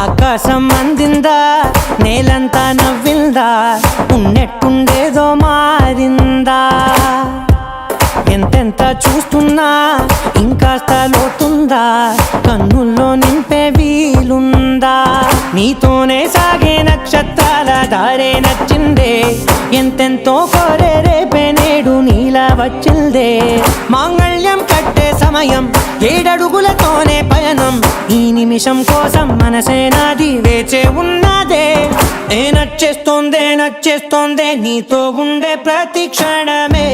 ఆకాశం అందిందా, నేలంతా నవ్విందా, ఉన్నట్టుండేదో మారిందా. ఎంతెంత చూస్తున్నా ఇంకాస్త లోతుందా, కన్నుల్లో నింపే వీలుందా. నీతోనే సాగే నక్షత్రాల దారే నచ్చిందే, ఎంతెంతో కోరే రేపే నేడు నీలా వచ్చిందే. మాంగళ్యం కట్టే సమయం 7 అడుగులతోనే పయనం, ఈ నిమిషం కోసం మనసే నాది వేచే ఉన్నదే. నచ్చేస్తోందే నచ్చేస్తోందే నీతో ఉండే ప్రతి క్షణమే.